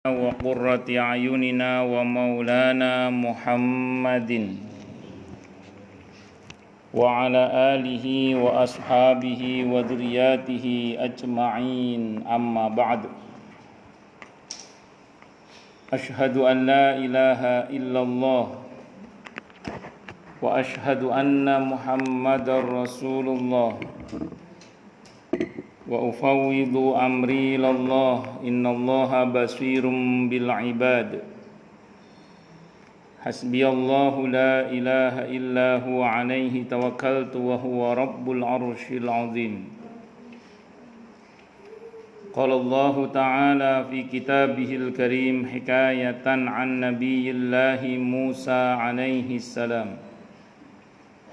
وقرة أعيننا ومولانا محمد وعلى آله وأصحابه وذرياته أجمعين أما بعد أشهد أن لا إله إلا الله وأشهد أن محمدا رسول الله وأفوض أمري إلى الله إن الله بصير بالعباد حسبي الله لا إله إلا هو عليه توكلت وهو رب العرش العظيم قال الله تعالى في كتابه الكريم حكاية عن نبي الله موسى عليه السلام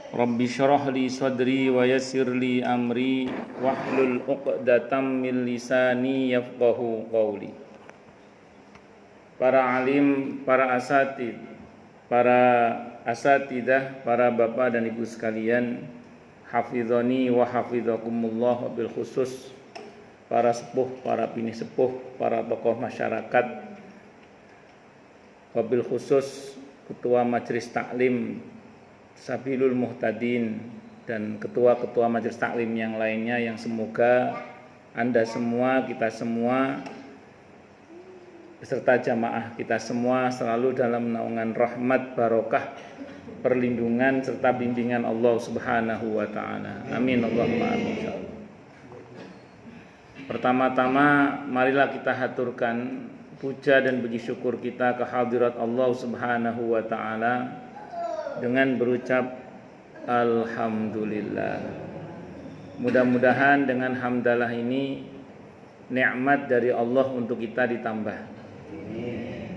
رب اشرح لي صدري ويسر لي أمري واحلل عقدة من lisani yafqahu qawli. Para alim, para asatidah, para bapak dan ibu sekalian, hafizani wa hafizakumullah, bil khusus para sepuh, para bini sepuh, para tokoh masyarakat, wabil khusus ketua majelis taklim Sabilul Muhtadin dan ketua-ketua majelis taklim yang lainnya, yang semoga Anda semua, kita semua beserta jamaah kita semua selalu dalam naungan rahmat, barokah, perlindungan serta bimbingan Allah Subhanahu wa taala. Amin Allahumma amin. Pertama-tama marilah kita haturkan puja dan puji syukur kita ke hadirat Allah Subhanahu wa taala dengan berucap alhamdulillah. Mudah-mudahan dengan hamdalah ini nikmat dari Allah untuk kita ditambah.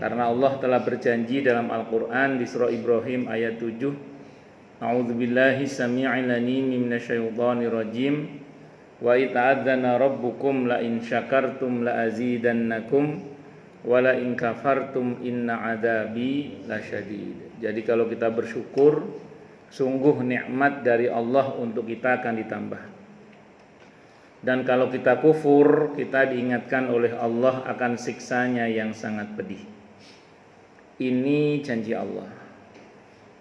Karena Allah telah berjanji dalam Al-Qur'an di surah Ibrahim ayat 7, A'udzubillahi samii'il 'aliim minasyaitonir rajim. Wa ita'adzana rabbukum la in syakartum la azidannakum wa la in kafartum inna 'adzabi lasyadid. Jadi kalau kita bersyukur, sungguh nikmat dari Allah untuk kita akan ditambah. Dan kalau kita kufur, kita diingatkan oleh Allah akan siksanya yang sangat pedih. Ini janji Allah.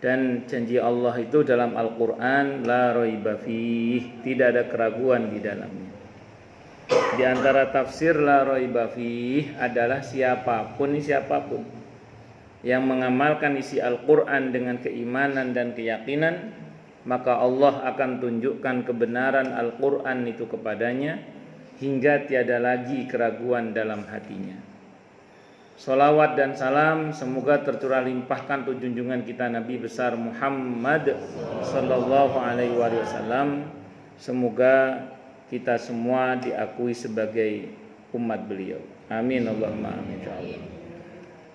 Dan janji Allah itu dalam Al-Quran la raiba fih, tidak ada keraguan di dalamnya. Di antara tafsir la raiba fih adalah siapapun yang mengamalkan isi Al-Quran dengan keimanan dan keyakinan, maka Allah akan tunjukkan kebenaran Al-Quran itu kepadanya hingga tiada lagi keraguan dalam hatinya. Salawat dan salam semoga tercurah limpahkan junjungan kita Nabi besar Muhammad sallallahu alaihi wasallam. Semoga kita semua diakui sebagai umat beliau. Amin Allahumma amin insyaallah.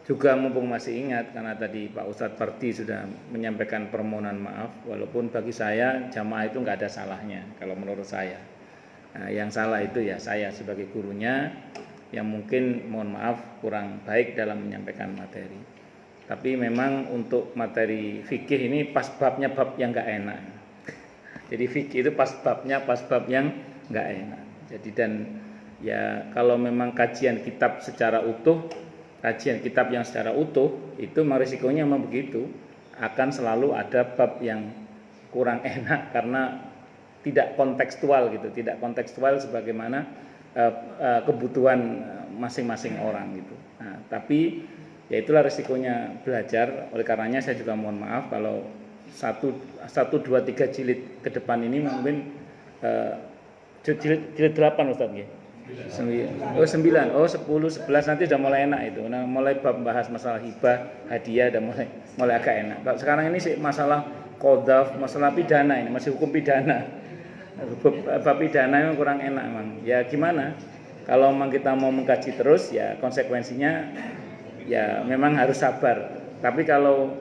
Juga mumpung masih ingat, karena tadi Pak Ustadz Parti sudah menyampaikan permohonan maaf, walaupun bagi saya jamaah itu nggak ada salahnya kalau menurut saya. Nah, yang salah itu ya saya sebagai gurunya yang mungkin mohon maaf kurang baik dalam menyampaikan materi. Tapi memang untuk materi fikih ini pas babnya bab yang nggak enak. Jadi fikih itu pas bab yang nggak enak. Jadi dan ya kalau memang kajian kitab secara utuh, kajian kitab yang secara utuh itu risikonya memang begitu, akan selalu ada bab yang kurang enak karena tidak kontekstual gitu, tidak kontekstual sebagaimana kebutuhan masing-masing orang gitu. Nah, tapi ya itulah risikonya belajar. Oleh karenanya saya juga mohon maaf kalau 1, 2, 3 jilid ke depan ini mungkin jilid 8 Ustaz ya. 9, 10, 11 nanti sudah mulai enak itu. Nah, mulai bab bahas masalah hibah, hadiah dan mulai agak enak. Kalau sekarang ini sih masalah qadhaf, masalah pidana ini, masih hukum pidana. Bab pidana memang kurang enak memang. Ya gimana? Kalau memang kita mau mengkaji terus ya konsekuensinya ya memang harus sabar. Tapi kalau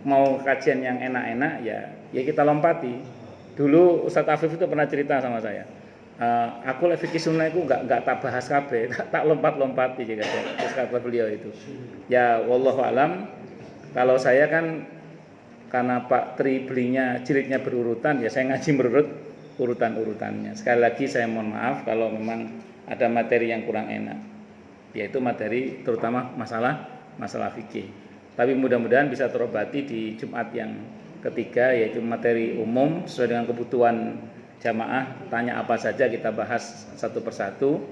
mau kajian yang enak-enak ya kita lompati. Dulu Ustadz Afif itu pernah cerita sama saya. Aku fikih sunnah itu enggak tak bahas kabeh, tak lompat-lompati juga terus kata beliau itu. Ya wallahu alam, kalau saya kan karena Pak Tri belinya jilidnya berurutan, ya saya ngaji berurut urutan-urutannya. Sekali lagi saya mohon maaf kalau memang ada materi yang kurang enak. yaitu materi terutama masalah fikih. Tapi mudah-mudahan bisa terobati di Jumat yang ketiga, yaitu materi umum sesuai dengan kebutuhan jamaah. Tanya apa saja kita bahas satu persatu,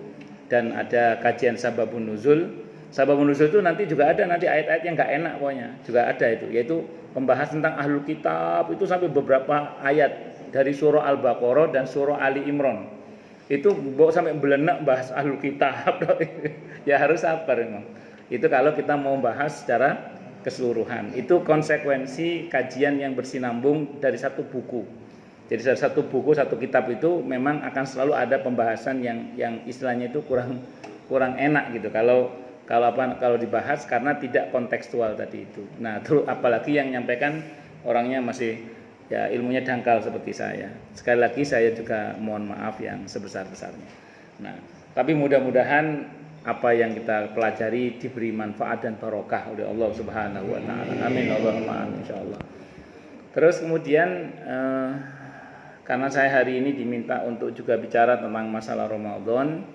dan ada kajian sababun nuzul. Sababun nuzul itu nanti juga ada nanti ayat-ayat yang nggak enak pokoknya juga ada itu, yaitu membahas tentang ahlul kitab itu sampai beberapa ayat dari surah Al-Baqarah dan surah Ali Imran. Itu bawa sampai belenak bahas ahlul kitab. Ya harus sabar memang. Itu kalau kita mau bahas secara keseluruhan. Itu konsekuensi kajian yang bersinambung dari satu buku. Jadi dari satu buku, satu kitab itu memang akan selalu ada pembahasan yang istilahnya itu kurang enak gitu. Kalau dibahas karena tidak kontekstual tadi itu. Nah, terus apalagi yang nyampaikan orangnya masih ya ilmunya dangkal seperti saya. Sekali lagi saya juga mohon maaf yang sebesar-besarnya. Nah, tapi mudah-mudahan apa yang kita pelajari diberi manfaat dan barokah oleh Allah Subhanahu wa taala. Amin Allahumma amin insyaallah. Terus kemudian karena saya hari ini diminta untuk juga bicara tentang masalah Ramadan,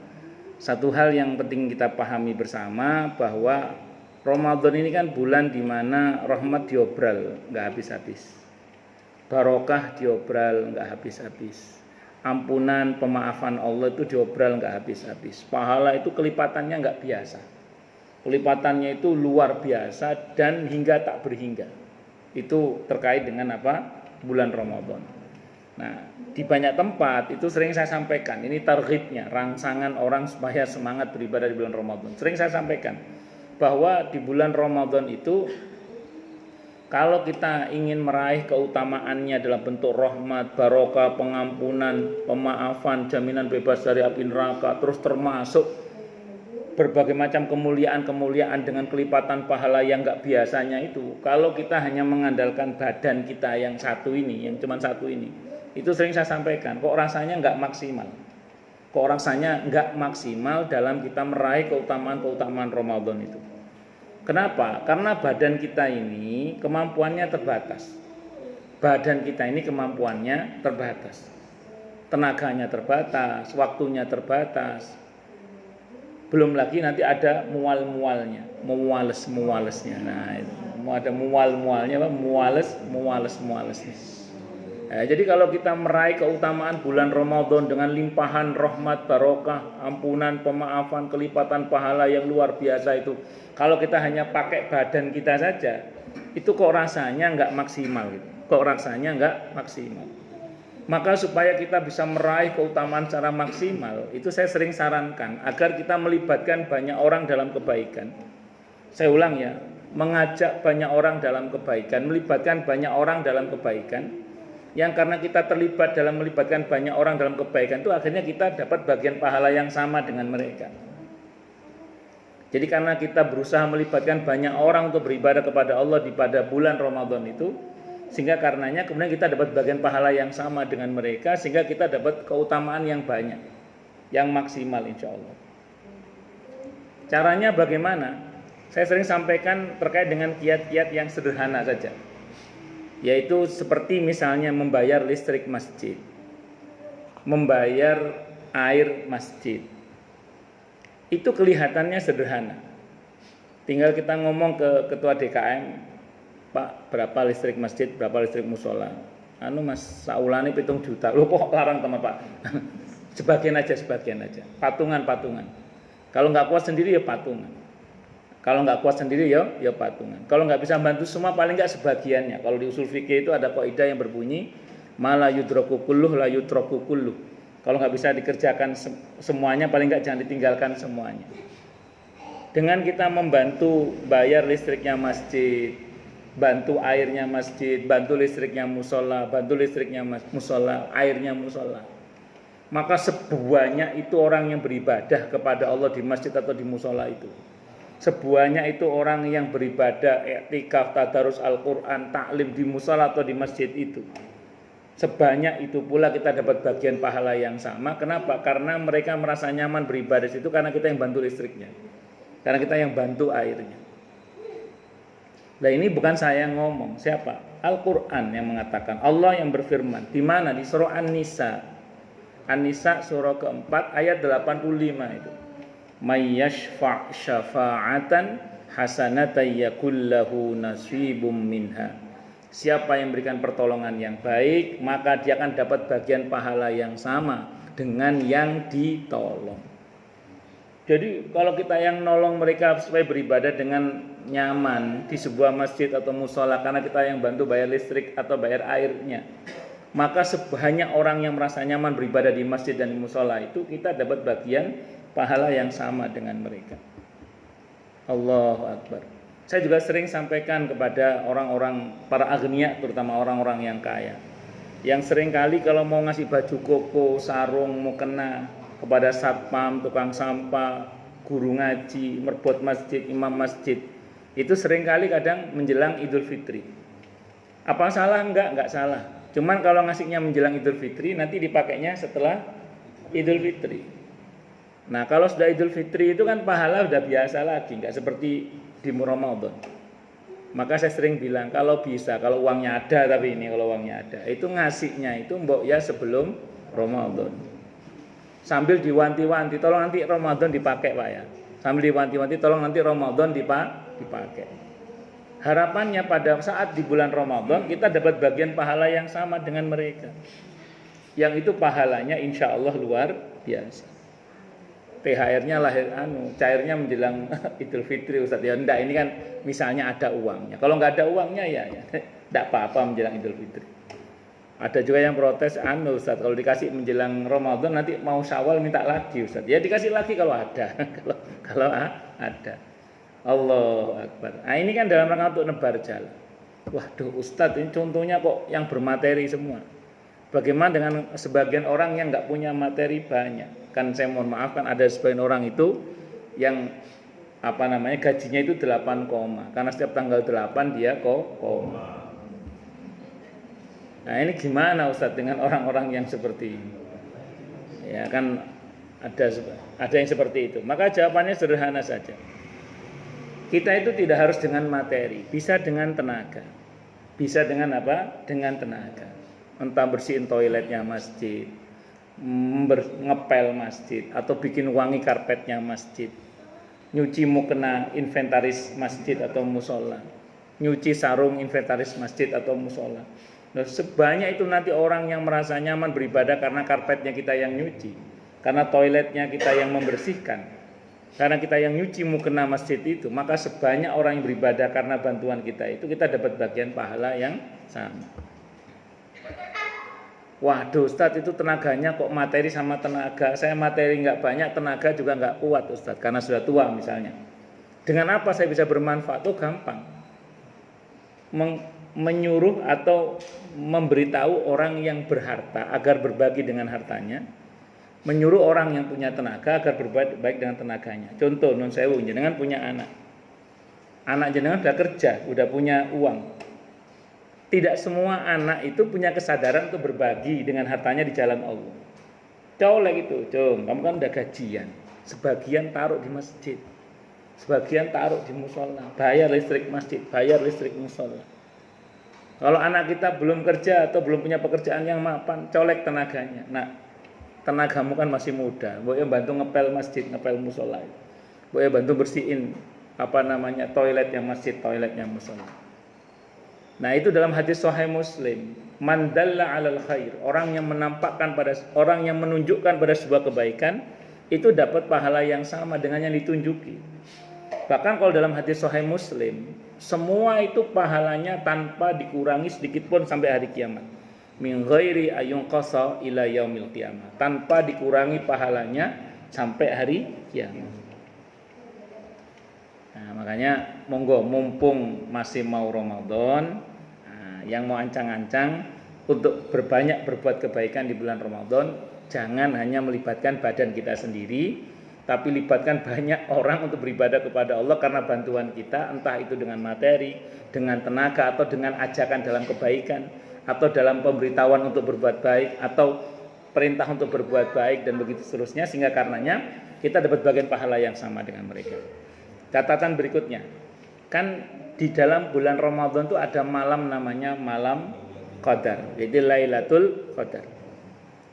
satu hal yang penting kita pahami bersama bahwa Ramadan ini kan bulan di mana rahmat diobral nggak habis-habis, barokah diobral nggak habis-habis, ampunan pemaafan Allah itu diobral nggak habis-habis, pahala itu kelipatannya nggak biasa, kelipatannya itu luar biasa dan hingga tak berhingga. Itu terkait dengan apa? Bulan Ramadan. Nah, di banyak tempat itu sering saya sampaikan, ini targhibnya, rangsangan orang supaya semangat beribadah di bulan Ramadan. Sering saya sampaikan bahwa di bulan Ramadan itu kalau kita ingin meraih keutamaannya dalam bentuk rahmat, barokah, pengampunan, pemaafan, jaminan bebas dari api neraka, terus termasuk berbagai macam kemuliaan-kemuliaan dengan kelipatan pahala yang enggak biasanya itu. Kalau kita hanya mengandalkan badan kita yang satu ini, yang cuma satu ini, itu sering saya sampaikan, kok rasanya enggak maksimal. Kok rasanya enggak maksimal dalam kita meraih keutamaan-keutamaan Ramadan itu. Kenapa? Karena badan kita ini kemampuannya terbatas. Badan kita ini kemampuannya terbatas. Tenaganya terbatas, waktunya terbatas. Belum lagi nanti ada mual-mualnya, muales-mualesnya. Nah, itu ada mual-mualnya, muales-mualesnya. Jadi kalau kita meraih keutamaan bulan Ramadan dengan limpahan rahmat, barokah, ampunan, pemaafan, kelipatan pahala yang luar biasa itu, kalau kita hanya pakai badan kita saja, itu kok rasanya nggak maksimal gitu. Kok rasanya nggak maksimal. Maka supaya kita bisa meraih keutamaan secara maksimal, itu saya sering sarankan agar kita melibatkan banyak orang dalam kebaikan. Saya ulang ya, mengajak banyak orang dalam kebaikan, melibatkan banyak orang dalam kebaikan. Yang karena kita terlibat dalam melibatkan banyak orang dalam kebaikan itu akhirnya kita dapat bagian pahala yang sama dengan mereka. Jadi karena kita berusaha melibatkan banyak orang untuk beribadah kepada Allah pada bulan Ramadan itu, sehingga karenanya kemudian kita dapat bagian pahala yang sama dengan mereka, sehingga kita dapat keutamaan yang banyak, yang maksimal insya Allah. Caranya bagaimana? Saya sering sampaikan terkait dengan kiat-kiat yang sederhana saja, yaitu seperti misalnya membayar listrik masjid, membayar air masjid. Itu kelihatannya sederhana. Tinggal kita ngomong ke ketua DKM, Pak, berapa listrik masjid, berapa listrik musola? Mas, saulane 7 juta. Loh kok larang teman Pak? Sebagian aja. Patungan. Kalau nggak kuat sendiri ya patungan. Kalau nggak kuat sendiri ya patungan. Kalau nggak bisa bantu semua paling nggak sebagiannya. Kalau di usul fikih itu ada kaidah yang berbunyi mala yudraku kulluh la yutraku kulluh. Kalau nggak bisa dikerjakan semuanya paling nggak jangan ditinggalkan semuanya. Dengan kita membantu bayar listriknya masjid, bantu airnya masjid, bantu listriknya musola, bantu listriknya musola, airnya musola, maka sebanyak itu orang yang beribadah kepada Allah di masjid atau di musola itu, sebanyak itu orang yang beribadah, i'tikaf, tadarus Al-Quran, taklim di musola atau di masjid itu, sebanyak itu pula kita dapat bagian pahala yang sama. Kenapa? Karena mereka merasa nyaman beribadah di situ karena kita yang bantu listriknya, karena kita yang bantu airnya. Nah ini bukan saya yang ngomong, siapa? Al-Quran yang mengatakan, Allah yang berfirman. Di mana? Di surah An-Nisa. An-Nisa surah keempat ayat 85 itu. may yashfa' syafa'atan hasanatan yakul lahu nasibum minha. Siapa yang memberikan pertolongan yang baik, maka dia akan dapat bagian pahala yang sama dengan yang ditolong. Jadi kalau kita yang nolong mereka supaya beribadah dengan nyaman di sebuah masjid atau musola, karena kita yang bantu bayar listrik atau bayar airnya, maka sebanyak orang yang merasa nyaman beribadah di masjid dan di musola itu, kita dapat bagian pahala yang sama dengan mereka. Allahu Akbar. Saya juga sering sampaikan kepada orang-orang para agniya, terutama orang-orang yang kaya, yang sering kali kalau mau ngasih baju koko, sarung, mukena kepada satpam, tukang sampah, guru ngaji, merbot masjid, imam masjid, itu sering kali kadang menjelang Idul Fitri. Apa salah? Enggak salah. Cuman kalau ngasihnya menjelang Idul Fitri, nanti dipakainya setelah Idul Fitri. Nah, kalau sudah Idul Fitri itu kan pahala udah biasa lagi, enggak seperti di Ramadan. Maka saya sering bilang, kalau bisa, kalau uangnya ada, tapi ini kalau uangnya ada, itu ngasihnya itu mbok ya sebelum Ramadan. Sambil diwanti-wanti, tolong nanti Ramadan dipakai Pak ya. Sambil diwanti-wanti, tolong nanti Ramadan dipakai. Harapannya pada saat di bulan Ramadan kita dapat bagian pahala yang sama dengan mereka. Yang itu pahalanya insya Allah luar biasa. THR-nya lahir cairnya menjelang Idul Fitri Ustaz. Ya enggak, ini kan misalnya ada uangnya. Kalau nggak ada uangnya ya enggak apa-apa menjelang Idul Fitri. Ada juga yang protes Ustaz, kalau dikasih menjelang Ramadan nanti mau Syawal minta lagi Ustaz. Ya dikasih lagi kalau ada. kalau ada. Allahu Akbar. Nah, ini kan dalam rangka untuk nebar jalan. Waduh Ustaz, ini contohnya kok yang bermateri semua. Bagaimana dengan sebagian orang yang nggak punya materi banyak? Kan saya mohon maaf, kan ada sebagian orang itu yang gajinya itu 8 koma. Karena setiap tanggal 8 dia koma. Nah ini gimana Ustadz dengan orang-orang yang seperti ini? Ya kan ada yang seperti itu. Maka jawabannya sederhana saja. Kita itu tidak harus dengan materi, bisa dengan tenaga. Bisa dengan apa? Dengan tenaga. Entah bersihin toiletnya masjid, ngepel masjid, atau bikin wangi karpetnya masjid, nyuci mukena inventaris masjid atau musola, nyuci sarung inventaris masjid atau musola. Nah, sebanyak itu nanti orang yang merasa nyaman beribadah karena karpetnya kita yang nyuci, karena toiletnya kita yang membersihkan, karena kita yang nyuci mukena masjid itu, maka sebanyak orang yang beribadah karena bantuan kita itu, kita dapat bagian pahala yang sama. Waduh Ustadz, itu tenaganya kok materi sama tenaga. Saya materi nggak banyak, tenaga juga nggak kuat Ustadz, karena sudah tua misalnya. Dengan apa saya bisa bermanfaat? Oh gampang, menyuruh atau memberitahu orang yang berharta agar berbagi dengan hartanya, menyuruh orang yang punya tenaga agar berbaik dengan tenaganya. Contoh, non sewu, jenengan punya anak jenengan sudah kerja, udah punya uang. Tidak semua anak itu punya kesadaran untuk berbagi dengan hartanya di jalan Allah. Colek itu, kamu kan udah gajian, sebagian taruh di masjid, sebagian taruh di musola, bayar listrik masjid, bayar listrik musola. Kalau anak kita belum kerja atau belum punya pekerjaan yang mapan, colek tenaganya. Nah, tenagamu kan masih muda, boleh bantu ngepel masjid, ngepel musola, boleh bantu bersihin toiletnya masjid, toiletnya musola. Nah, itu dalam hadis Sahih Muslim, man dalla 'alal khair, orang yang menunjukkan pada sebuah kebaikan itu dapat pahala yang sama dengan yang ditunjuki. Bahkan kalau dalam hadis Sahih Muslim, semua itu pahalanya tanpa dikurangi sedikit pun sampai hari kiamat. Min ghairi ayunqasa ila yaumil qiyamah, tanpa dikurangi pahalanya sampai hari kiamat. Nah, makanya monggo mumpung masih mau Ramadan, yang mau ancang-ancang untuk berbuat kebaikan di bulan Ramadan, jangan hanya melibatkan badan kita sendiri, tapi libatkan banyak orang untuk beribadah kepada Allah karena bantuan kita, entah itu dengan materi, dengan tenaga, atau dengan ajakan dalam kebaikan, atau dalam pemberitahuan untuk berbuat baik, atau perintah untuk berbuat baik, dan begitu seterusnya, sehingga karenanya kita dapat bagian pahala yang sama dengan mereka. Catatan berikutnya, kan di dalam bulan Ramadan itu ada malam namanya malam Qadar, jadi Lailatul Qadar.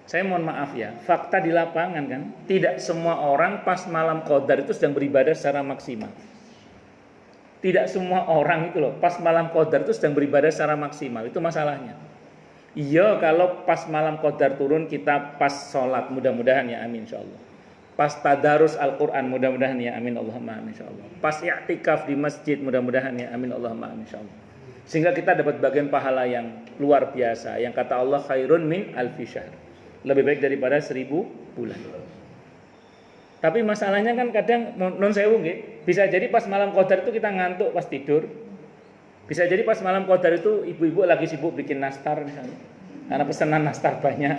Saya mohon maaf ya, fakta di lapangan kan, tidak semua orang pas malam qadar itu sedang beribadah secara maksimal. Tidak semua orang itu loh, pas malam qadar itu sedang beribadah secara maksimal, itu masalahnya. Iya, kalau pas malam qadar turun kita pas sholat, mudah-mudahan ya amin insyaallah. Pas tadarus Al-Quran, mudah-mudahan ya amin Allahumma amin insyaallah. Pas i'tikaf di masjid, mudah-mudahan ya amin Allahumma amin insyaallah. Sehingga kita dapat bagian pahala yang luar biasa, yang kata Allah khairun min alfi syahr, lebih baik daripada 1000 bulan. Tapi masalahnya kan kadang non sewu nggih, bisa jadi pas malam qadar itu kita ngantuk pas tidur. Bisa jadi pas malam qadar itu ibu-ibu lagi sibuk bikin nastar misalnya. Karena pesanan nastar banyak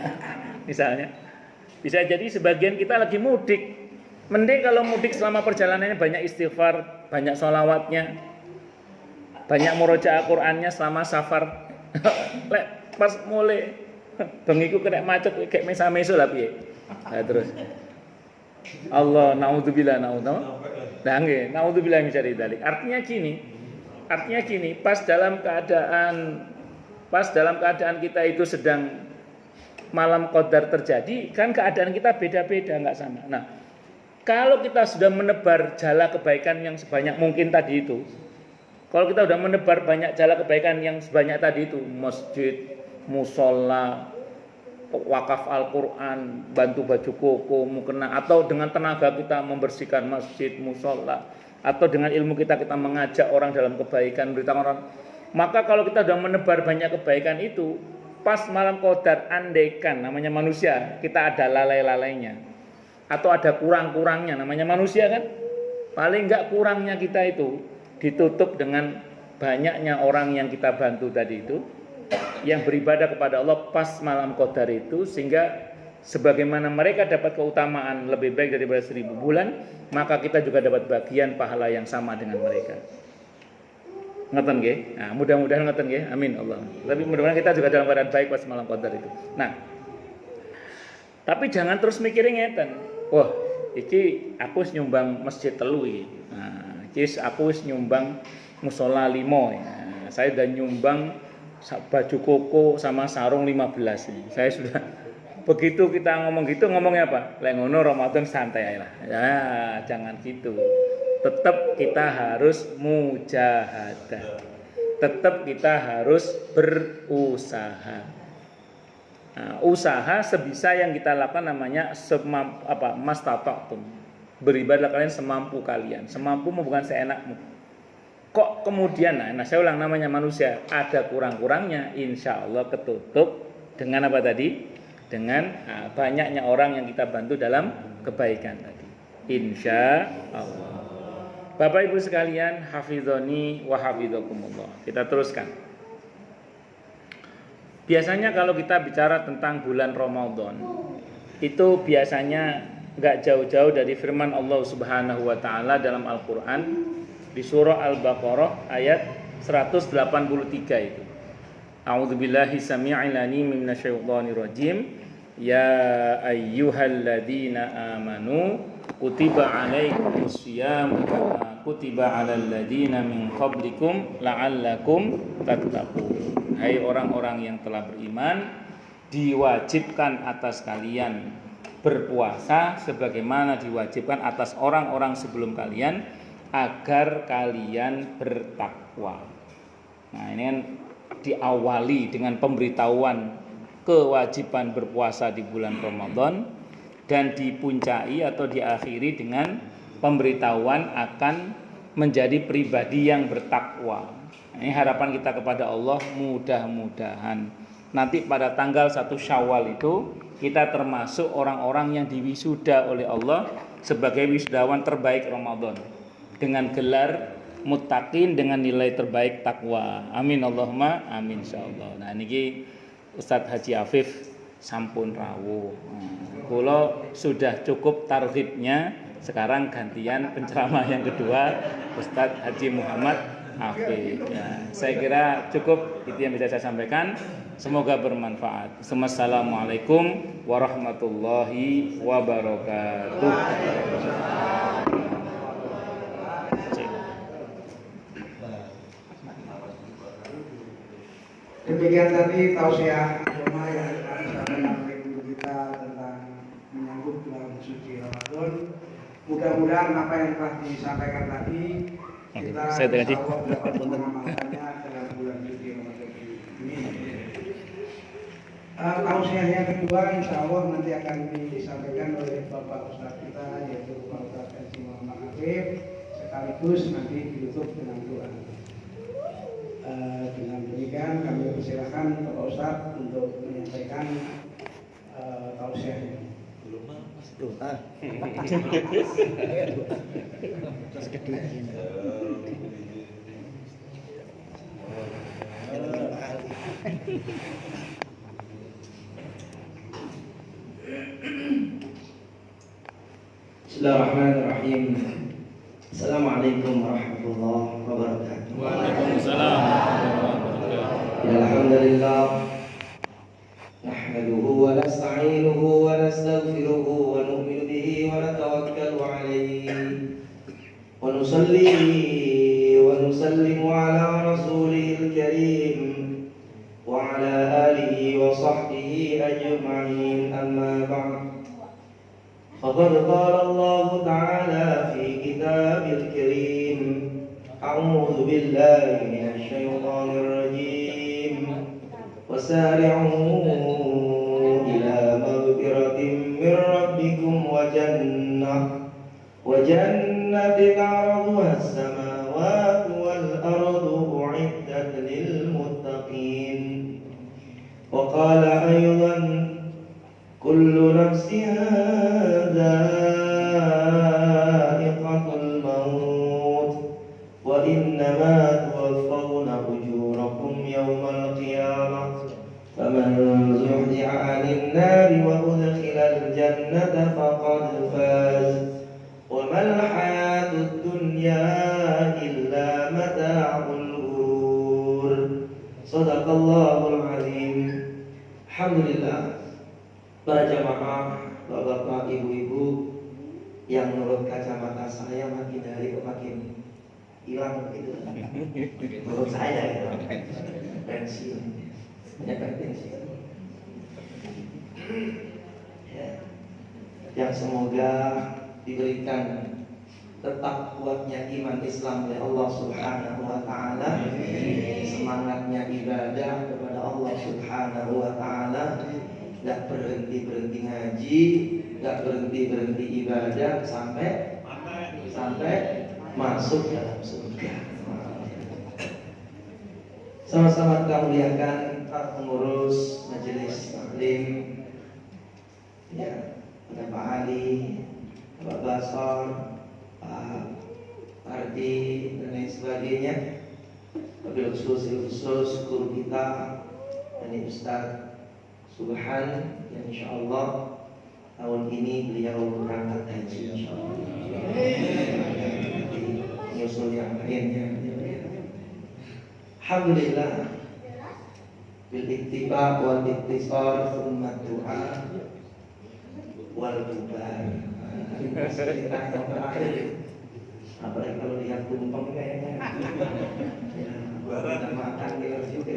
misalnya. Bisa jadi sebagian kita lagi mudik. Mending kalau mudik selama perjalanannya banyak istighfar, banyak sholawatnya, banyak murojaah Qur'annya selama safar. Lek pas mulai bengiku kena macet kayak mesa-meso lah piye. Nah, terus Allah naudzubillah naudzubillah min syarri dzalik. Artinya gini, pas dalam keadaan kita itu sedang malam qadar terjadi, kan keadaan kita beda-beda, enggak sama. Nah, kalau kita sudah menebar jala kebaikan yang sebanyak mungkin tadi itu, kalau kita sudah menebar banyak jala kebaikan yang sebanyak tadi itu, masjid, musola, wakaf Al-Quran, bantu baju koko, mukena, atau dengan tenaga kita membersihkan masjid, musola, atau dengan ilmu kita mengajak orang dalam kebaikan, beritahu orang. Maka kalau kita sudah menebar banyak kebaikan itu, pas malam qadar, andaikan namanya manusia, kita ada lalai-lalainya atau ada kurang-kurangnya, namanya manusia kan, paling enggak kurangnya kita itu ditutup dengan banyaknya orang yang kita bantu tadi itu, yang beribadah kepada Allah pas malam qadar itu, sehingga sebagaimana mereka dapat keutamaan lebih baik daripada 1000 bulan, maka kita juga dapat bagian pahala yang sama dengan mereka. Ngeten nggih. Nah, mudah-mudahan ngeten nggih. Amin Allah. Tapi mudah-mudahan kita juga dalam keadaan baik pas malam qadar itu. Nah, tapi jangan terus mikirin ngeten. Wah, iki aku wis nyumbang masjid telu iki. Nah, iki aku wis nyumbang mushola 5 ya. Saya udah nyumbang baju koko sama sarung 15 ini. Saya sudah begitu kita ngomong gitu, ngomongnya apa? Lek ngono Ramadan santai aja lah. Ya, jangan gitu. Tetap kita harus mujahadah. Tetap kita harus berusaha. Nah, usaha sebisa yang kita lakukan namanya mastata'tum. Beribadah kalian semampu kalian. Semampumu bukan seenakmu. Kok kemudian, nah saya ulang, namanya manusia, ada kurang-kurangnya, insya Allah ketutup dengan apa tadi? Dengan banyaknya orang yang kita bantu dalam kebaikan tadi. Insya Allah. Bapak Ibu sekalian, hafizoni wa hafizakumullah. Kita teruskan. Biasanya kalau kita bicara tentang bulan Ramadan, itu biasanya enggak jauh-jauh dari firman Allah Subhanahu wa taala dalam Al-Qur'an di surah Al-Baqarah ayat 183 itu. A'udzubillahi samii'il 'aliim minasyaitonir rajim. Ya ayyuhalladzina amanu kutiba 'alaikumus syiyam kama kutiba 'alal ladzina min qablikum la'allakum tattaqun. Hai orang-orang yang telah beriman, diwajibkan atas kalian berpuasa sebagaimana diwajibkan atas orang-orang sebelum kalian agar kalian bertakwa. Nah, ini kan diawali dengan pemberitahuan kewajiban berpuasa di bulan Ramadan dan dipuncai atau diakhiri dengan pemberitahuan akan menjadi pribadi yang bertakwa. Ini harapan kita kepada Allah, mudah-mudahan nanti pada tanggal 1 Syawal itu kita termasuk orang-orang yang diwisuda oleh Allah sebagai wisudawan terbaik Ramadan dengan gelar muttaqin dengan nilai terbaik takwa. Amin Allahumma amin insyaallah. Nah niki Ustadz Haji Afif sampun rawuh. Kula sudah cukup tarhibnya, sekarang gantian penceramah yang kedua Ustadz Haji Muhammad Afif. Ya, saya kira cukup itu yang bisa saya sampaikan. Semoga bermanfaat. Assalamualaikum warahmatullahi wabarakatuh. Demikian tadi tausiah agama yang disampaikan oleh guru kita mudah-mudahan apa yang telah disampaikan tadi kita insya Allah dapat mengamalkannya dalam bulan suci Ramadan ini. Tausiah yang kedua insya Allah nanti akan disampaikan oleh Bapak Ustadz kita yaitu Bapak Ustadz Haji Muhammad Afif, sekaligus nanti ditutup dengan doa. Dengan demikian kami persilakan Bapak Ustadz untuk menyampaikan tausiah ini. Bismillahirrahmanirrahim. Assalamualaikum warahmatullahi wabarakatuh. Waalaikumsalam warahmatullahi wabarakatuh. Alhamdulillah. Nahmaduhu wa nasta'inuhu wa nastaghfiruhu wa nu'minu bihi wa natawakkalu alayhi wa nusalli wa nusallimu ala rasulihil karim wa ala alihi wa sahbihi ajma'in, amma ba'd. فقد قال الله تعالى في كتابه الكريم أعوذ بالله من الشيطان الرجيم وسارعوا إلى مغفرة من ربكم وجنة عرضها السماوات والأرض أعدت للمتقين. وقال أيضا كل نفس ذائقة الموت وإنما توفون أجوركم يوم القيامة فمن زحزح عن النار وأدخل الجنة فقد فاز وما الحياة الدنيا إلا متاع الغرور. صدق الله العظيم. Alhamdulillah. Para jamaah, bapak-bapak, ibu-ibu yang menurut kacamata saya makin hari makin hilang gitu. Menurut saya ya, pensiun, banyak pensiun. Ya. Yang semoga diberikan tetap kuatnya iman Islam oleh Allah Subhanahu wa taala, semangatnya ibadah kepada Allah Subhanahu wa taala, gak berhenti ngaji, gak berhenti ibadah sampai masuk dalam surga. Sama-sama kita muliakan para pengurus majelis taklim, ya, ada Pak Ali, Pak Basor, Pak Ardi dan lain sebagainya. Wabil khusus guru kita dan Ustaz Subhan yang insyaallah tahun ini beliau berangkat haji insyaallah. Nyusul yang lainnya. Alhamdulillah. Bil ittiba wal ittisar thumma du'a wal bubar. Apalagi kalau lihat tumpeng kayaknya. Ya, baru makan dia juga.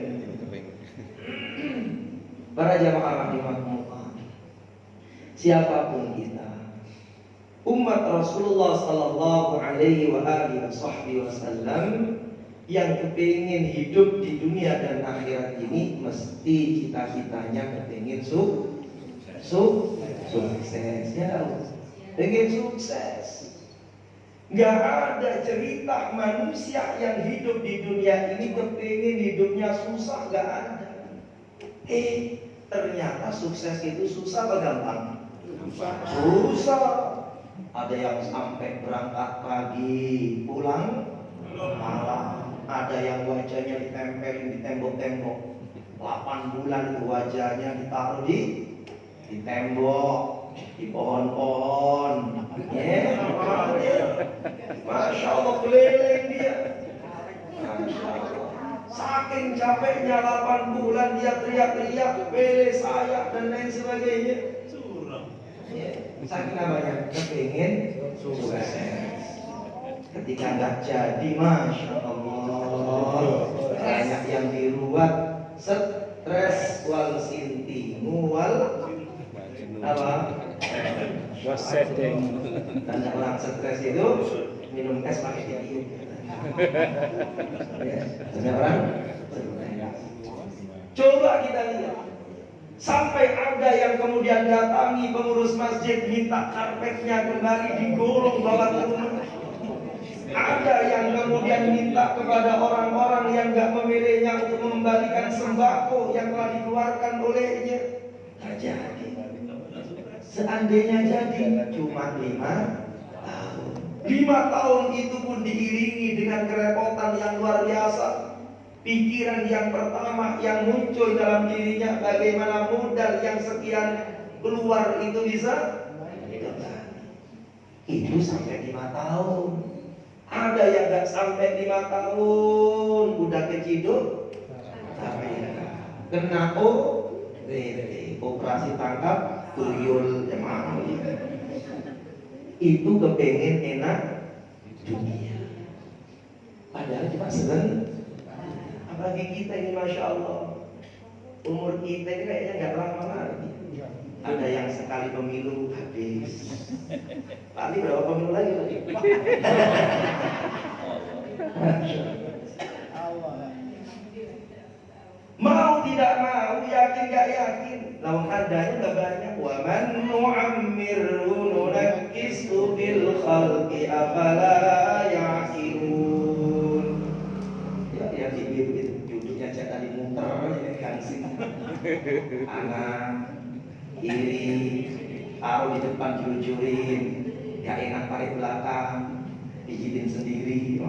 Para jamaah rahimahumullah, siapapun kita, umat Rasulullah sallallahu alaihi wa alihi wasallam yang kepingin hidup di dunia dan akhirat ini, mesti cita-citanya kepingin sukses ya, pengen sukses. Gak ada cerita manusia yang hidup di dunia ini kepingin hidupnya susah, gak ada. Ternyata sukses itu susah apa gampang? Susah. Ada yang sampai berangkat pagi, pulang malam. Ada yang wajahnya ditempelin di tembok-tembok. 8 bulan itu wajahnya ditaruh di tembok, di pohon-pohon. Masya Allah, keliling dia. Masya Allah. Saking capeknya 8 bulan dia teriak-teriak, bele saya dan lain sebagainya. Saking namanya kepingin sukses. Ketika nggak jadi, masya Allah, banyak yang diruat, stres wal sintimu wal apa? Wasedeng. Tanda orang stres itu minum es pakai tiup. Ya, tanda orang stres. Coba kita lihat. Sampai ada yang kemudian datangi pengurus masjid minta karpetnya kembali digulung bawa ke rumah. Ada yang kemudian minta kepada orang-orang yang gak memilihnya untuk mengembalikan sembako yang telah dikeluarkan olehnya. Tak jadi. Seandainya jadi cuma 5 tahun. 5 tahun itu pun diiringi dengan kerepotan yang luar biasa. Pikiran yang pertama yang muncul dalam dirinya, bagaimana modal yang sekian keluar itu bisa hidup lagi. Itu sampai 5 tahun. Ada yang gak sampai 5 tahun udah keciduk, kena operasi tangkap tuyul emang. Itu kepengen enak dunia. Padahal cuma sebentar. Apalagi kita ini Masya Allah, umur kita ini kayaknya gak lama lagi. Ada yang sekali pemilu habis. Paling berapa pemilu lagi? Mau tidak mau, yakin gak yakin, lawan adanya gak banyak. Wa man nu'ammirhu nunakkisu bil khalqi afala ya'qilun. Ya begitu duduknya cek tadi muter gansing. Anak iri, taruh di depan jujur-jujurin, gak enak tarik belakang, pijitin sendiri.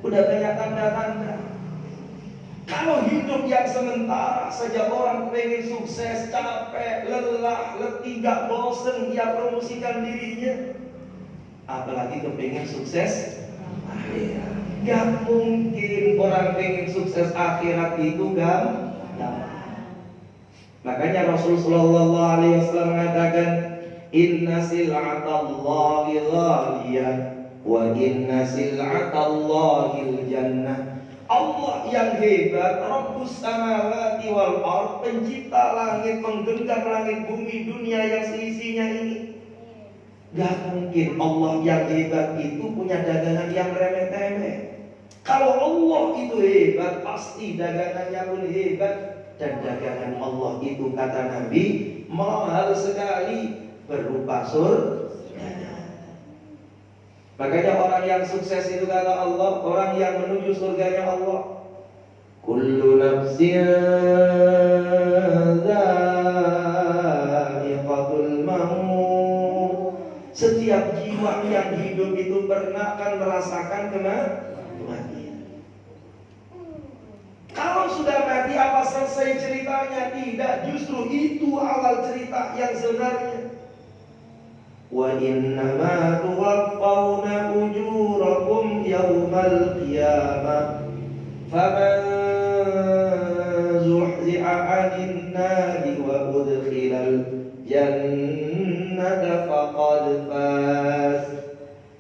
Udah banyak tanda-tanda. Kalau hidup yang sementara saja orang pengen sukses, capek, lelah, letih, gak bosen, dia promosikan dirinya. Apalagi kepengen sukses akhirat. Gak mungkin orang pengen sukses akhirat itu gampang. Makanya Rasulullah SAW mengatakan, Inna sil'atallahi ghaliyah wa inna sil'atallahi jannah. Allah yang hebat, Rabbus samawati wal ard, pencipta langit, menggenggam langit bumi, dunia yang seisinya ini. Gak mungkin Allah yang hebat itu punya dagangan yang remeh-temeh. Kalau Allah itu hebat, pasti dagangannya pun hebat. Dan dagangan Allah itu kata Nabi mahal sekali, berupa surga. Makanya orang yang sukses itu kata Allah, orang yang menuju surganya Allah, kullu nafsin dha'iqatul maut. Setiap jiwa yang hidup itu pernah akan merasakan kematian. Kalau sudah mati apa selesai ceritanya? Tidak, justru itu awal cerita yang sebenarnya. Wa innama tuwaffawna ujurakum yawmal qiyamah faman zuhzi'a 'anil nari wa udkhilal jannata faqad faz.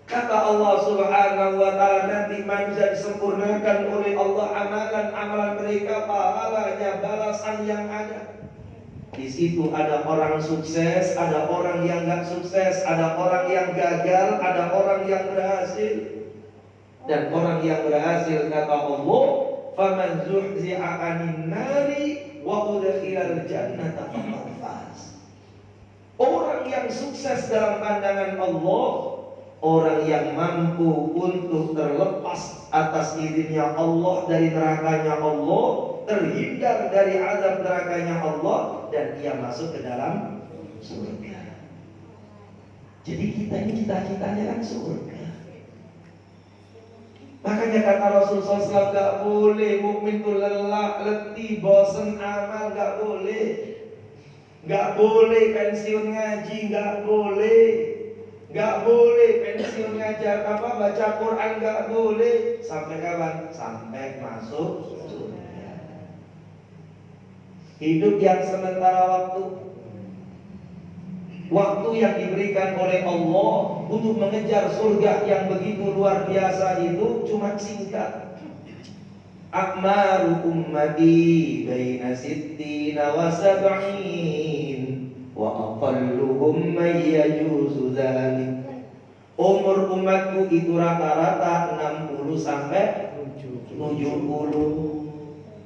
Kata Allah Subhanahu wa ta'ala, nanti manusia disempurnakan oleh Allah amalan-amalan mereka, pahalanya, balasan yang ada. Di situ ada orang sukses, ada orang yang gak sukses, ada orang yang gagal, ada orang yang berhasil. Dan orang yang berhasil kata Allah, faman zuhzi'a 'anil nari wa udkhilal jannata faqad faz. Orang yang sukses dalam pandangan Allah, orang yang mampu untuk terlepas atas izinnya Allah dari nerakanya Allah, terhindar dari azab nerakanya Allah, dan dia masuk ke dalam surga. Jadi kita ini cita-citanya kan surga. Makanya kata Rasulullah SAW, gak boleh mukmin itu lelah, letih, bosan amal, gak boleh. Gak boleh pensiun ngaji, gak boleh. Gak boleh pensiun ngajar baca Quran, gak boleh. Sampai kapan? Sampai masuk surga. Hidup yang sementara waktu. Waktu yang diberikan oleh Allah untuk mengejar surga yang begitu luar biasa itu cuma singkat. Akmaru ummati baina sittina wa sab'in wa aqalluhum may yajuzu dzalik. Umur umatku itu rata-rata 60 sampai 70.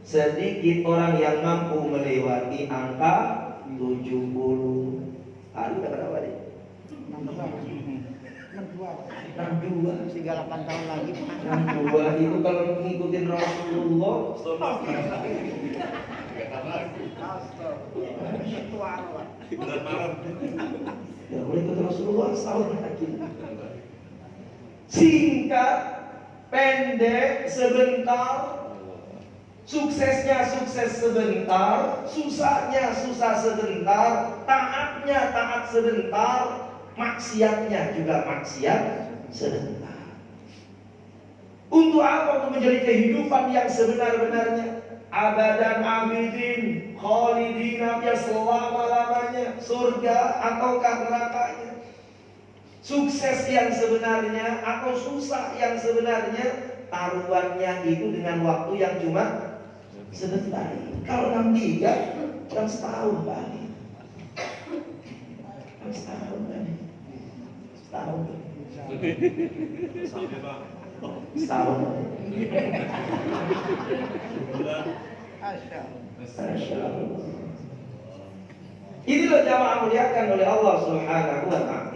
Sedikit orang yang mampu melewati angka 70. Ada berapa nih? 62. Tinggal 8 tahun lagi. 62 itu kalau ngikutin Rasulullah. Ya boleh ikut Rasulullah setahun lagi. Singkat, pendek, sebentar. Suksesnya sukses sebentar, susahnya susah sebentar, taatnya taat sebentar, maksiatnya juga maksiat sebentar. Untuk apa? Untuk menjadi kehidupan yang sebenar-benarnya. Abadan abidin, khalidina ya selama-lamanya, surga ataukah nerakanya. Sukses yang sebenarnya atau susah yang sebenarnya, taruhannya itu dengan waktu yang cuma sebentar. Kalau 63 dalam setahun balik. Dalam setahun balik. Setahun. Setahun. Inilah jamaah muliakan oleh Allah Subhanahu wa ta'ala.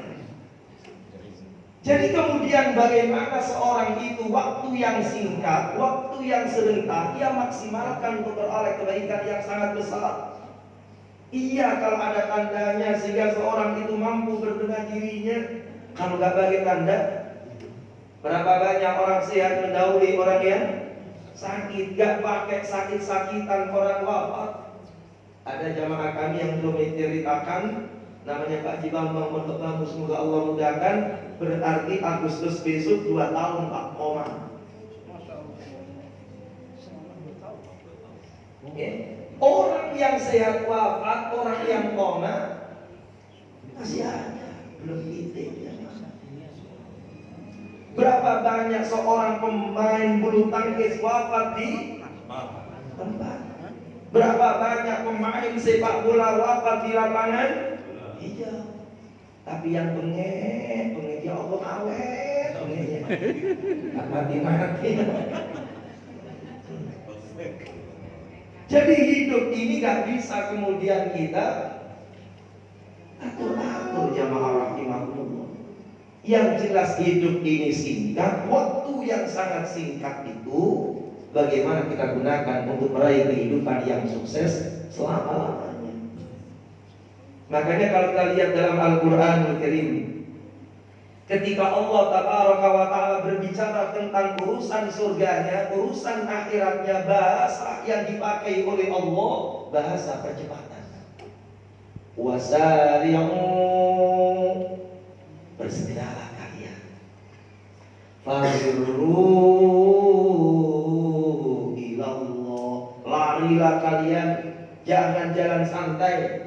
Jadi kemudian bagaimana seorang itu waktu yang singkat, waktu yang sebentar, ia maksimalkan untuk beroleh kebaikan yang sangat besar. Iya kalau ada tandanya sehingga seorang itu mampu berbenah dirinya. Kalau nggak bagi tanda, berapa banyak orang sehat mendahului orang yang sakit, nggak pakai sakit-sakitan orang wafat. Ada jamaah kami yang belum menceritakan, namanya Pak Haji Bambang Pondok Bambu, semoga Allah mudahkan. Berarti Agustus besok 2 tahun Pak koma. Orang yang sehat wafat, orang yang koma masih ada, belum titik. Berapa banyak seorang pemain bulu tangkis wafat di tempat? Berapa banyak pemain sepak bola wafat di lapangan hijau? Tapi yang bengek ya Allah awet, bengeknya mati. Jadi hidup ini gak bisa kemudian kita atur-atur jamaah rahimahullah. Yang jelas hidup ini singkat, waktu yang sangat singkat itu bagaimana kita gunakan untuk meraih kehidupan yang sukses selama-lamanya. Makanya kalau kita lihat dalam Al-Quranul Karim, ketika Allah Tabaraka wa Ta'ala berbicara tentang urusan surganya, urusan akhiratnya, bahasa yang dipakai oleh Allah bahasa percepatan. Wasari'u, bersegeralah kalian. Fafirru ilallah, larilah kalian, jangan jalan santai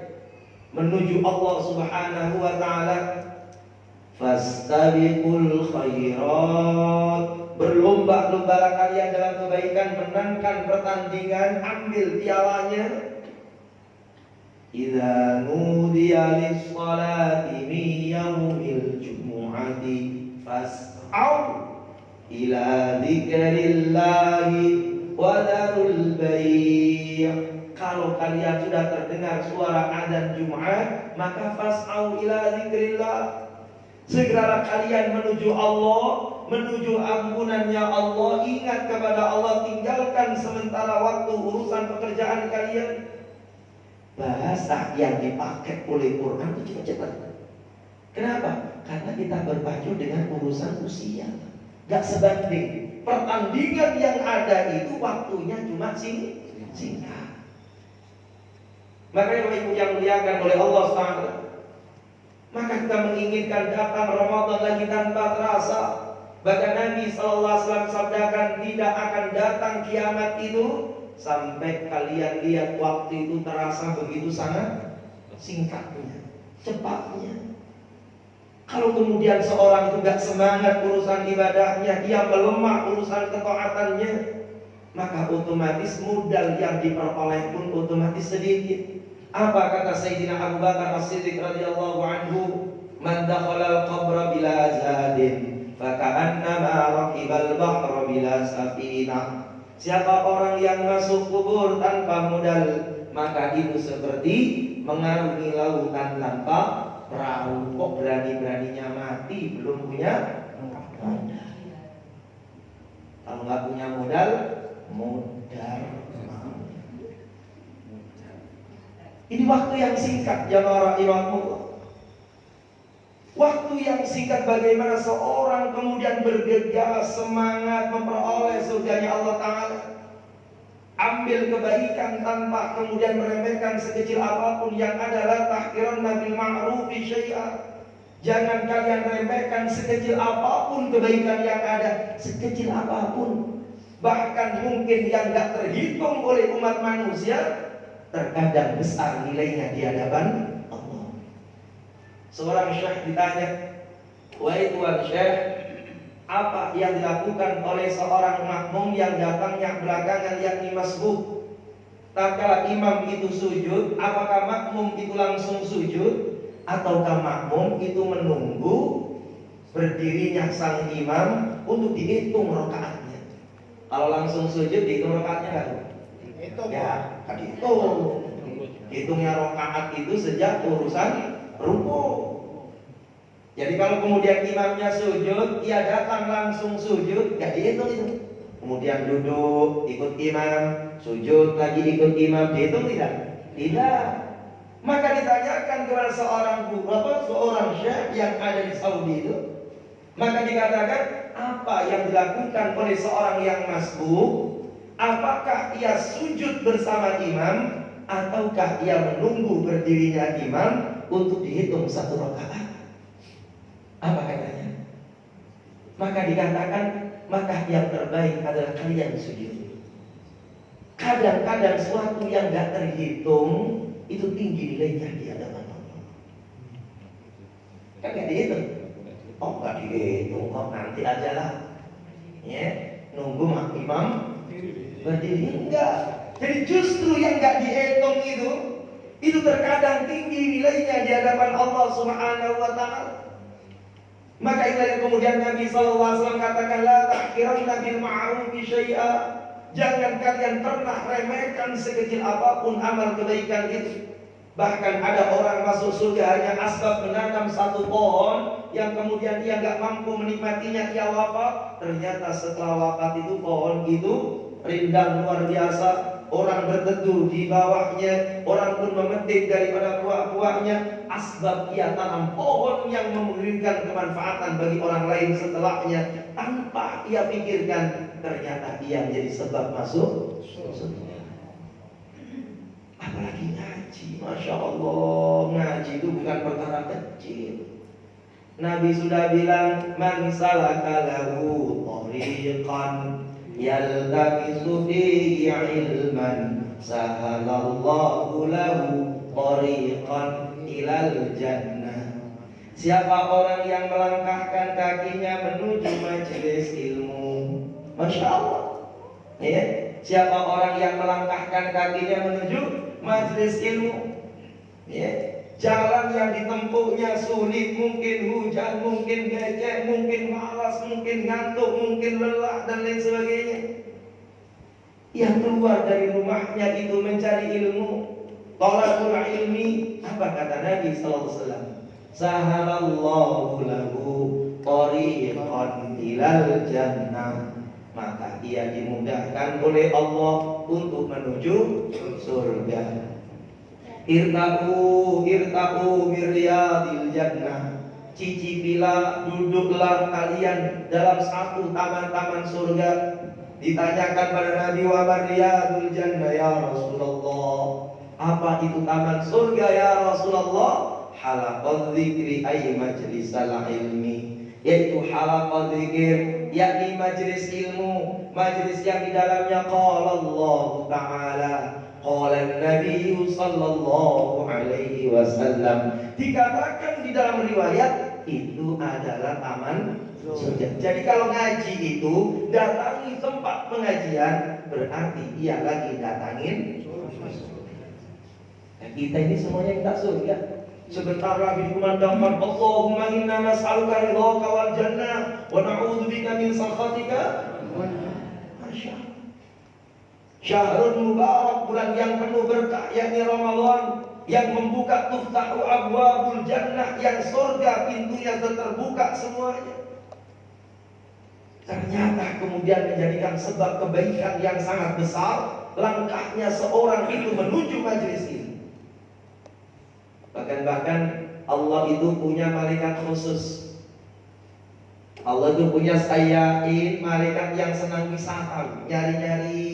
menuju Allah Subhanahu wa Ta'ala. Fastabiqul khairat, berlomba-lombalah kalian dalam kebaikan, menangkan pertandingan, ambil pialanya. Idza nudiya lis-salati min yaumil jumu'ati fas'au ila dzikrillahi wa dzarul bai'. Kalau kalian sudah terdengar suara adzan Jumat, maka fas'au ila dzikrillah, segeralah kalian menuju Allah, menuju ampunannya Allah. Ingat kepada Allah, tinggalkan sementara waktu urusan pekerjaan kalian. Bahasa yang dipakai oleh Quran itu cepat-cepat. Kenapa? Karena kita berpacu dengan urusan usia. Gak sebanding. Pertandingan yang ada itu waktunya cuma singkat. Makanya Bapak Ibu yang muliakan oleh Allah SWT, maka kita menginginkan datang Ramadan lagi tanpa terasa. Bahkan Nabi SAW sabdakan, tidak akan datang kiamat itu sampai kalian lihat waktu itu terasa begitu sangat singkatnya, cepatnya. Kalau kemudian seorang itu gak semangat urusan ibadahnya, dia melemah urusan ketaatannya, maka otomatis modal yang diperoleh pun otomatis sedikit. Apa kata Sayyidina Abu Bakar As-Siddiq radhiyallahu anhu? Man dakhala al-qabra bila zadin faka'annama raqibal bahra bila safinah. Siapa orang yang masuk kubur tanpa modal, maka itu seperti mengarungi lautan tanpa perahu. Kok berani-beraninya mati belum punya modal? Kalau nggak punya modal. Ini waktu yang singkat, jamaah rahimahullah. Waktu yang singkat bagaimana seorang kemudian bergegas semangat memperoleh surganya Allah Ta'ala. Ambil kebaikan tanpa kemudian meremehkan sekecil apapun yang adalah tahqiranna bil ma'rufi syai'a. Jangan kalian remehkan sekecil apapun kebaikan yang ada, sekecil apapun. Bahkan mungkin yang gak terhitung oleh umat manusia, terkadang besar nilainya di hadapan Allah. Seorang syekh ditanya, "Wahai tuan syekh, apa yang dilakukan oleh seorang makmum yang datangnya belakangan yakni masbuk? Tatkala imam itu sujud, apakah makmum itu langsung sujud ataukah makmum itu menunggu berdirinya sang imam untuk dihitung rakaatnya? Kalau langsung sujud dihitung rakaatnya kan? Ya, kan dihitung. Hitungnya rakaat itu sejak urusan ruku. Jadi kalau kemudian imamnya sujud, ia datang langsung sujud, gak dihitung itu. Kemudian duduk, ikut imam, sujud lagi ikut imam, dihitung tidak? Tidak. Maka ditanyakan kepada seorang syekh yang ada di Saudi itu, maka dikatakan apa yang dilakukan oleh seorang yang masbuk? Apakah ia sujud bersama imam ataukah ia menunggu berdirinya imam untuk dihitung satu rakaat? Apa katanya? Maka dikatakan, maka yang terbaik adalah kalian sujud. Kadang-kadang sesuatu yang gak terhitung itu tinggi nilainya di hadapan Allah. Kan gak dihitung? Oh gak dihitung, oh nanti aja lah. Ya, nunggu imam berdiri, enggak. Jadi justru yang gak dihitung itu terkadang tinggi nilainya di hadapan Allah Subhanahu wa Ta'ala. Maka itulah yang kemudian Nabi SAW katakan, la tahqiranna bil ma'rufi syai'a. Jangan kalian pernah remehkan sekecil apapun amal kebaikan itu. Bahkan ada orang masuk surga hanya asbab menanam satu pohon yang kemudian dia gak mampu menikmatinya, ia wafat. Ternyata setelah wafat itu pohon itu rindang luar biasa. Orang berteduh di bawahnya, orang pun memetik daripada buah-buahnya. Asbab ia tanam pohon yang memberikan kemanfaatan bagi orang lain setelahnya, tanpa ia pikirkan, ternyata ia menjadi sebab masuk surga. Apalagi ngaji, Masya Allah, ngaji itu bukan perkara kecil. Nabi sudah bilang, man salaka lahu tariqan yaltamisu fihi ilman sahalallahu lahu tariqan ilal jannah. Siapa orang yang melangkahkan kakinya menuju majelis ilmu, Masya Allah, ya. Siapa orang yang melangkahkan kakinya menuju majelis ilmu, ya. Jalan yang ditempuhnya sulit, mungkin hujan, mungkin becek, mungkin malas, mungkin ngantuk, mungkin lelah dan lain sebagainya. Yang keluar dari rumahnya itu mencari ilmu, thalabul ilmi. Apa kata Nabi sallallahu alaihi wasallam? Sahalallahu lahu tariqan ilal jannah. Maka ia dimudahkan oleh Allah untuk menuju surga. Irtaqu mirriyadil jannah. Cicipilah, duduklah kalian dalam satu taman-taman surga. Ditanyakan pada Nabi, wa marriyadul jannah ya Rasulullah, apa itu taman surga ya Rasulullah? Halaqadz dzikri ay majlisal ilmi, yaitu halaqadz dzikir, yakni majelis ilmu, majelis yang di dalamnya qala Allah Ta'ala, qala Nabi sallallahu alaihi wasallam. Dikatakan di dalam riwayat itu adalah taman surga. Jadi kalau ngaji itu datangi tempat pengajian, berarti ia lagi datangin surga. Nah, kita ini semuanya minta surga. Sebentar lagi dikumandangkan Allahumma inna nas'aluka ridhaka wal jannah wa na'udzubika min sakhatika. Masya Allah. Syahrul Mubarak, bulan yang penuh berkah, yakni Ramadan, yang membuka tuftahu abwabul jannah, yang surga pintunya terbuka semuanya. Ternyata kemudian menjadikan sebab kebaikan yang sangat besar langkahnya seorang itu menuju majelis ini. Bahkan Allah itu punya malaikat khusus. Allah itu punya sayyain, malaikat yang senang wisata, nyari-nyari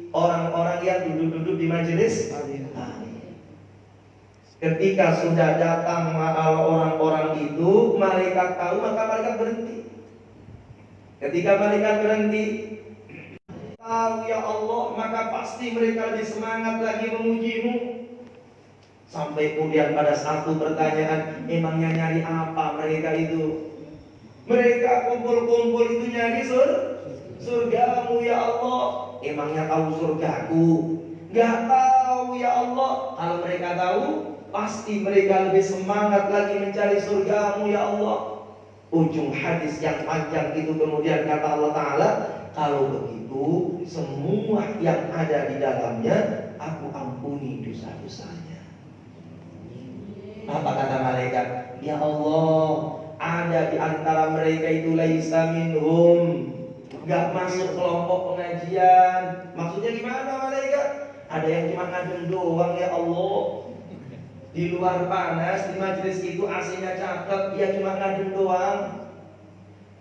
orang-orang yang duduk-duduk di majelis. Ketika sudah datang orang-orang itu, malaikat tahu, maka malaikat berhenti. Ketika malaikat berhenti, tahu ya Allah, maka pasti mereka lebih semangat lagi memujimu. Sampai kemudian pada satu pertanyaan, emangnya nyari apa mereka itu? Mereka kumpul-kumpul itu nyari surgamu ya Allah. Emangnya tahu surgaku? Gak tahu ya Allah. Kalau mereka tahu, pasti mereka lebih semangat lagi mencari surgamu ya Allah. Ujung hadis yang panjang itu kemudian kata Allah Ta'ala, kalau begitu semua yang ada di dalamnya aku ampuni dosa-dosanya. Apa kata malaikat? Ya Allah, ada di antara mereka itu laisa minhum, gak masuk kelompok pengajian. Maksudnya gimana malaikat? Ada yang cuma ngadem doang ya Allah. Di luar panas, di majelis itu AC-nya cakep, dia cuma ngadem doang.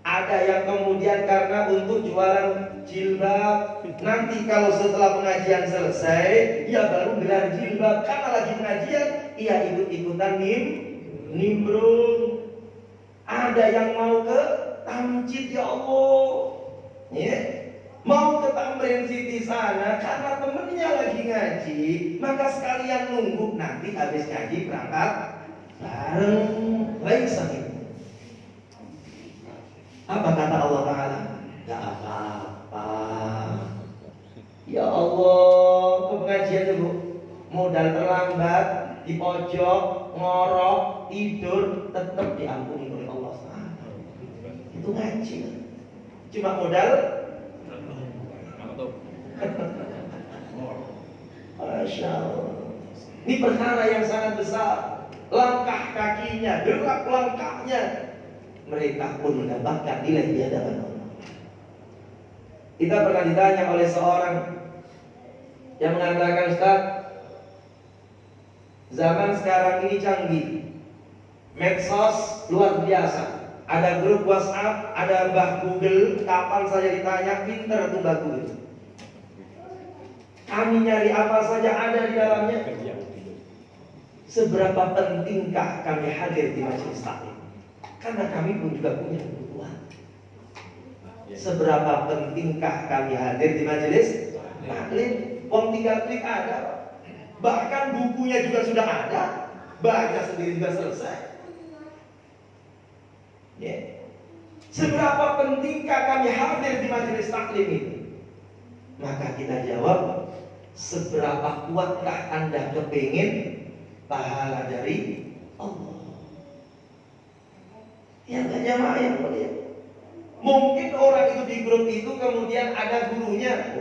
Ada yang kemudian karena untuk jualan jilbab, nanti kalau setelah pengajian selesai, ia baru gelar jilbab. Karena lagi pengajian, ia ikut-ikutan nimbrung. Ada yang mau ke tamjid ya Allah, ya, mau ke Tamrin City sana karena temennya lagi ngaji, maka sekalian nunggu nanti habis ngaji berangkat bareng. Baik sakit. Apa kata Allah Ta'ala? Gak apa-apa. Ya Allah, ke pengajian itu modal terlambat, di pojok, ngorok, tidur, tetap diampuni oleh Allah SWT. Itu ngaji. Cuma modal. Masya Allah. Ini perkara yang sangat besar. Langkah kakinya, gerak langkahnya, mereka pun mendapatkan nilai di hadapan Allah. Kita pernah ditanya oleh seorang yang mengatakan, Ustaz, zaman sekarang ini canggih, medsos luar biasa, ada grup WhatsApp, ada Mbah Google, kapan saja ditanya, pinter tuh Mbah Google. Kami nyari apa saja ada di dalamnya. Seberapa pentingkah kami hadir di majelis taklim? Karena kami pun juga punya kebutuhan. Seberapa pentingkah kami hadir di majelis taklim? Wong 3 klik ada, bahkan bukunya juga sudah ada, baca sendiri juga selesai. Seberapa pentingkah kami hadir di majelis taklim ini? Maka kita jawab, seberapa kuatkah Anda kepingin pahala dari Allah? Yang gak jamaah yang mulia. Mungkin orang itu di grup itu kemudian ada gurunya,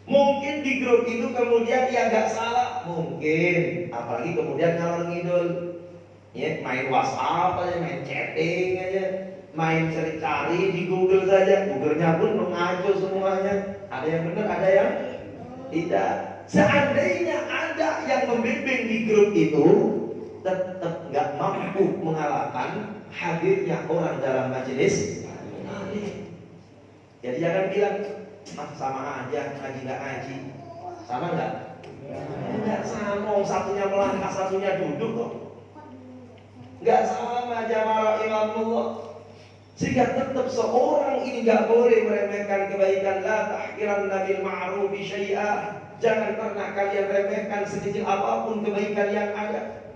mungkin di grup itu kemudian dia gak salah, mungkin. Apalagi kemudian ngalor ngidul, ya, main WhatsApp aja, main chatting aja, main cari-cari di Google saja. Google-nya pun mengacu semuanya. Ada yang benar, ada yang tidak. Seandainya ada yang membimbing di grup itu, tetap gak mampu mengalahkan hadirnya orang dalam majelis. Jadi jangan bilang, sama aja, ngaji gak ngaji. Sama gak? Gak sama, satunya melangkah, satunya duduk kok. Gak sama jamaah imamullah. Sehingga tetap seorang ini gak boleh meremehkan kebaikan. La tahqiranna bil ma'rufi syai'a. Jangan pernah kalian remehkan sekecil apapun kebaikan yang ada.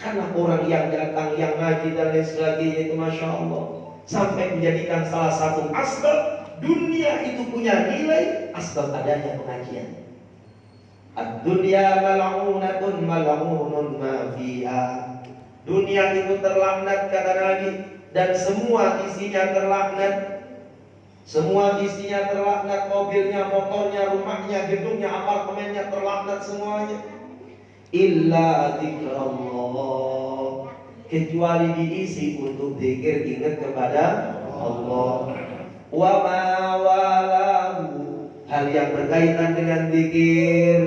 Karena orang yang datang, yang ngaji dan lain sebagainya itu Masya Allah, sampai menjadikan salah satu asbab dunia itu punya nilai, asbab adanya pengajian. Ad-dunya mal'unatun mal'unun ma fiha. Dunia itu terlaknat kata Nabi, dan semua isinya terlaknat. Semua isinya terlaknat, mobilnya, motornya, rumahnya, gedungnya, apartemennya terlaknat semuanya. Illa dzikrullah, kecuali diisi untuk zikir, ingat kepada Allah. Wa ma walahu, hal yang berkaitan dengan zikir,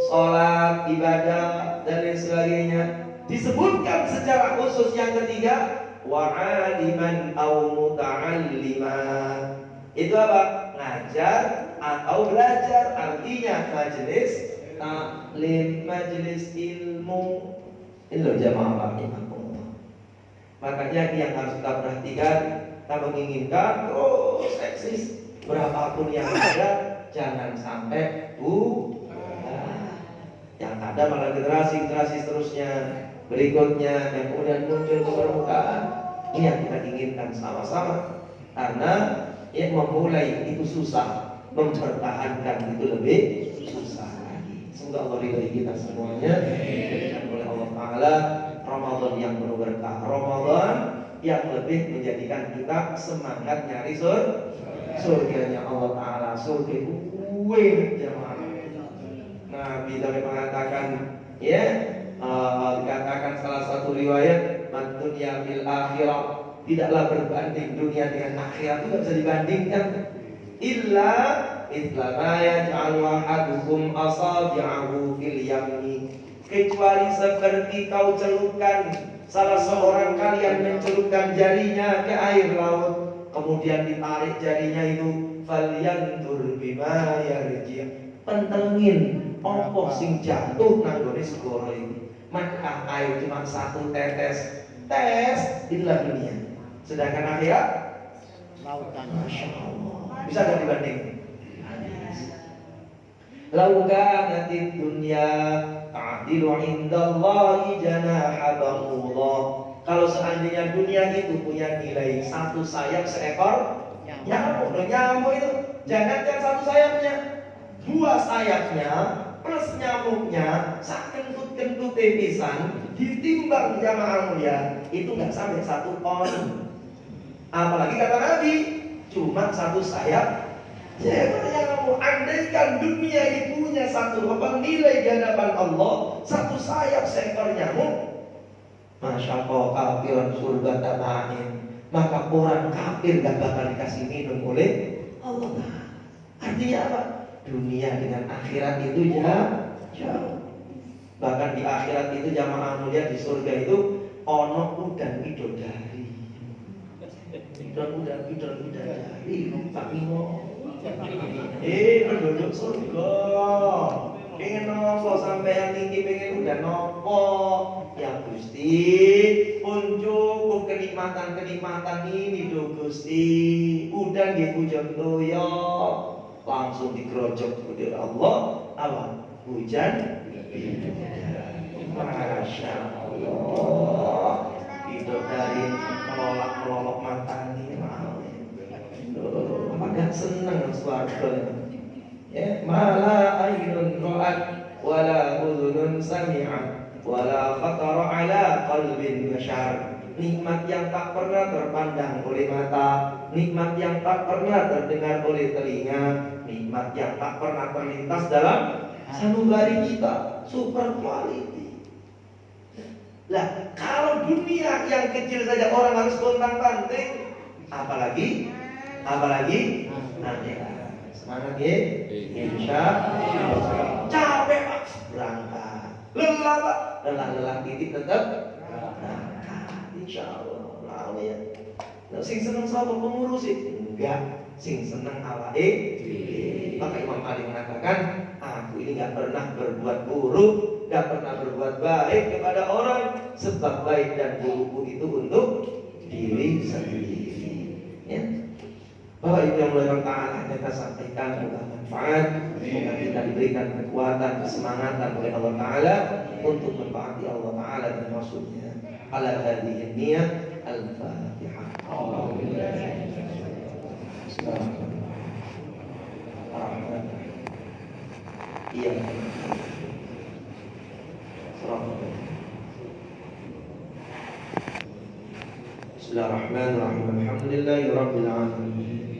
sholat, ibadah dan lain sebagainya disebutkan secara khusus yang ketiga, wa aliman au muta'alliman. Itu apa? Ngajar atau belajar, artinya majelis taklim, majelis ilmu. Ini loh jamaah rahimahullah. Makanya yang harus kita perhatikan, kita menginginkan terus eksis berapapun yang ada, jangan sampai yang ada malah generasi seterusnya berikutnya yang kemudian muncul ke permukaan. Ini yang kita inginkan sama-sama, karena memulai itu susah, mempertahankan itu lebih susah lagi. Semoga Allah ridhoi kita semuanya, diberikan oleh Allah Ta'ala Ramadan yang penuh berkah, Ramadan yang lebih menjadikan kita semangat nyari surganya Allah Ta'ala. Surga itu jamaah. Nabi sampai mengatakan, dikatakan salah satu riwayat, "Dunya fil akhirah", tidaklah berbanding dunia dengan akhirat, itu tidak bisa dibandingkan. Illa ma yaj'alu ahadukum asabi'ahu fil yamni, kecuali seperti kau celupkan, salah seorang kalian mencelupkan jarinya ke air laut, kemudian ditarik jarinya itu, falyandur bima yarji', pentengin opo sing jatuh nanggone segoro ini. Maka air cuma satu tetes, inilah dunia. Sedangkan akhirat lautan. Masya Allah. Bisa gak dibanding? Lauka nanti dunia ta'dilu indallahi janaha ba'udah. Kalau seandainya dunia itu punya nilai satu sayap seekor nyamuk. Nyamuk itu jangankan satu sayapnya, dua sayapnya plus nyamuknya sak kentut pisan ditimbang jamaah mulia, itu nggak sampai 1 ton. Apalagi kata Nabi cuma satu sayap. Jangan kamu andaikan dunia itu punya satu nilai di hadapan Allah, satu sayap seekor nyamuk, masya Allah kafiran surga tamain, maka orang kafir gak bakal dikasih minum oleh Allah. Artinya apa? Dunia dengan akhirat itu jauh. Bahkan di akhirat itu jamaah mulia, di surga itu ono udan bidodari. Udan bidodari Pak Mimo. Penduduk surga pengen nopo sampai yang tinggi, pengen udah nopo ya Gusti, pun cukup kenikmatan ini do Gusti. Udah di hujan doyo langsung digerojok oleh Allah, apa? Hujan. Masya Allah, bidodari melolok matanya. Agak senang suaranya. Mala ainun ra'at wala udhunun sami'at wala khatara ala qalbin bashar. Nikmat yang tak pernah terpandang oleh mata, nikmat yang tak pernah terdengar oleh telinga, nikmat yang tak pernah terlintas dalam sanubari kita, super quality. Lah, kalau dunia yang kecil saja orang harus gontang-ganting, apalagi nanti semangat ya, insya Allah. Capek Pak, berangkat. Lelah Pak, lelah titik tetap berangkat, insya Allah. Lalu ya, sing seneng sama pengurus itu enggak, sing seneng awake. Maka Imam Ali mengatakan, aku ini gak pernah berbuat buruk, gak pernah berbuat baik kepada orang, sebab baik dan burukku itu untuk diri sendiri. Ya. Bahwa itu yang Allah Ta'ala kita sampaikan adalah manfaat. Semoga kita diberikan kekuatan, kesemangatan oleh Allah Ta'ala untuk mentaati Allah Ta'ala dan Rasulnya. Ala hadhihi niyah al-Fatihah. Iya. Walhamdulillahirabbil alamin.